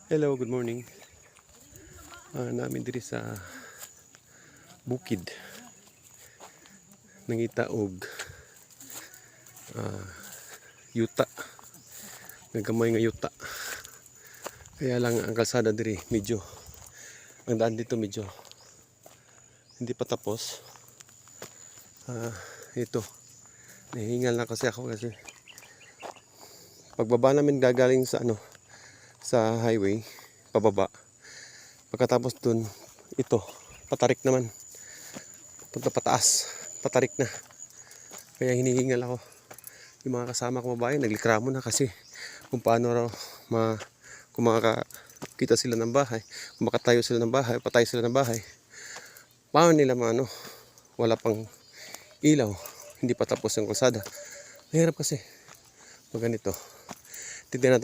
Hello, good morning. Namin diri sa bukid nangita og yuta, nagamay nga yuta. Kaya lang ang kalsada diri medyo, ang daan dito medyo hindi pa tapos. Ito, nahihingal na kasi ako kasi pagbaba namin gagaling sa sa highway pababa. Pagkatapos dun, ito, patarik naman. Punta pataas, patarik na. Kaya hinihingal ako. Yung mga kasama ko babae, naglikramo na kasi kung paano raw kung makakita sila ng bahay, kung makatayo sila ng bahay, patay sila ng bahay. Paano nila wala pang ilaw, hindi pa tapos yung kalsada. Mahirap kasi pag ganito. Tignan natin.